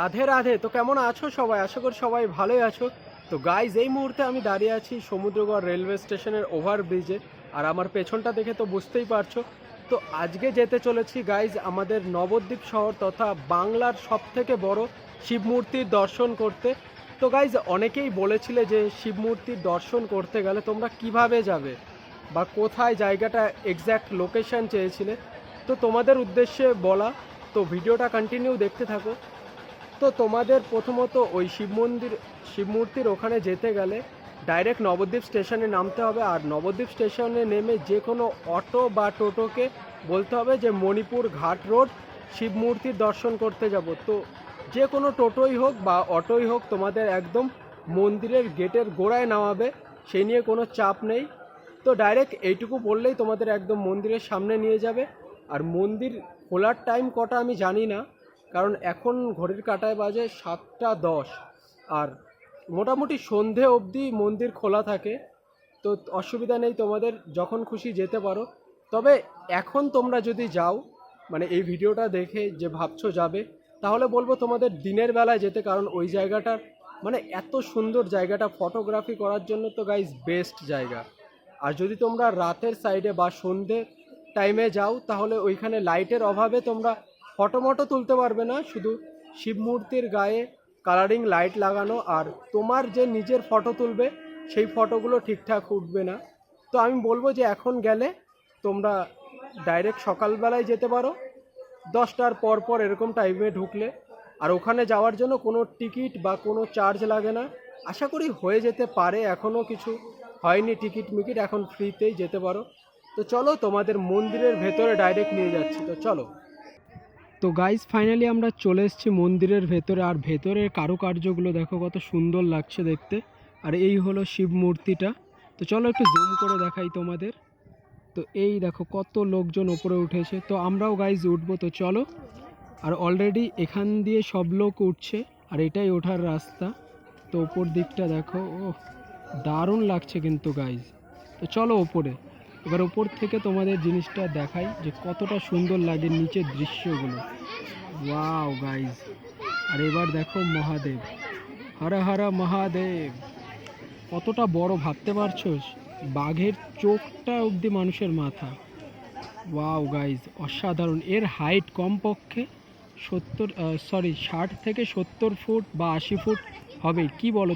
রাধে রাধে। তো কেমন আছো সবাই? আশা করি সবাই ভালোই আছো। তো গাইজ এই মুহূর্তে আমি দাঁড়িয়ে আছি সমুদ্রগড় রেলওয়ে স্টেশনের ওভারব্রিজে। আর আমার পেছনটা দেখে তো বুঝতেই পারছো। তো আজকে যেতে চলেছি গাইজ আমাদের নবদ্বীপ শহর তথা বাংলার সবথেকে বড় শিব মূর্তির দর্শন করতে। তো গাইজ অনেকেই বলেছিলে যে শিব মূর্তির দর্শন করতে গেলে তোমরা কিভাবে যাবে বা কোথায় জায়গাটা এক্স্যাক্ট লোকেশন চেয়েছিলে। তো তোমাদের উদ্দেশ্যে বলা, তো ভিডিওটা কন্টিনিউ দেখতে থাকো। তো তোমাদের প্রথমত ওই শিব মূর্তির ওখানে যেতে গেলে ডাইরেক্ট নবদ্বীপ স্টেশনে নামতে হবে। আর নবদ্বীপ স্টেশনে নেমে যে কোনো অটো বা টোটোকে বলতে হবে যে মণিপুর ঘাট রোড শিব মূর্তির দর্শন করতে যাব। তো যে কোনো টোটোই হোক বা অটোই হোক তোমাদের একদম মন্দিরের গেটের গোড়ায় নামাবে, সেই নিয়ে কোনো চাপ নেই। তো ডাইরেক্ট এইটুকু বললেই তোমাদের একদম মন্দিরের সামনে নিয়ে যাবে। আর মন্দির খোলার টাইম কটা আমি জানি না, কারণ এখন ঘড়ির কাঁটায় বাজে 7টা 10। আর মোটামুটি সন্ধে অবধি মন্দির খোলা থাকে। তো অসুবিধা নেই, তোমাদের যখন খুশি যেতে পারো। তবে এখন তোমরা যদি যাও, মানে এই ভিডিওটা দেখে যে ভাবছো যাবে, তাহলে বলবো তোমাদের দিনের বেলায় যেতে, কারণ ওই জায়গাটার মানে এত সুন্দর জায়গাটা ফটোগ্রাফি করার জন্য তো গাইজ বেস্ট জায়গা। আর যদি তোমরা রাতের সাইডে বা সন্ধে টাইমে যাও, তাহলে ওইখানে লাইটের অভাবে তোমরা ফটো তুলতে পারবে না। শুধু শিব মূর্তির গায়ে কালারিং লাইট লাগানো, আর তোমার যে নিজের ফটো তুলবে সেই ফটোগুলো ঠিকঠাক উঠবে না। তো আমি বলবো যে এখন গেলে তোমরা ডাইরেক্ট সকালবেলায় যেতে পারো, 10টার পর এরকম টাইমে ঢুকলে। আর ওখানে যাওয়ার জন্য কোনো টিকিট বা কোনো চার্জ লাগে না। আশা করি হয়ে যেতে পারে, এখনও কিছু হয়নি টিকিট মিকিট, এখন ফ্রিতেই যেতে পারো। তো চলো তোমাদের মন্দিরের ভেতরে ডাইরেক্ট নিয়ে যাচ্ছি, তো চলো। তো গাইজ ফাইনালি আমরা চলে এসেছি মন্দিরের ভেতরে। আর ভেতরের কারুকার্যগুলো দেখো কত সুন্দর লাগছে দেখতে। আর এই হলো শিব মূর্তিটা। তো চলো একটু জুম করে দেখাই তোমাদের। তো এই দেখো কত লোকজন ওপরে উঠেছে, তো আমরাও গাইজ উঠবো, তো চলো। আর অলরেডি এখান দিয়ে সব লোক উঠছে, আর এটাই ওঠার রাস্তা। তো ওপর দিকটা দেখো, ও দারুণ লাগছে কিন্তু গাইজ। তো চলো ওপরে, এবার ওপর থেকে তোমাদের জিনিসটা দেখাই যে কতটা সুন্দর লাগে নিচের দৃশ্যগুলো। Wow guys. আর এবার দেখো মহাদেব, হর হর মহাদেব। কতটা বড় ভাবতে পারছো? বাঘের চোখটা অবধি মানুষের মাথা। ওয়াও গাইজ, অসাধারণ। এর হাইট কমপক্ষে 60 থেকে 70 ফুট বা 80 ফুট হবে, কি বলো?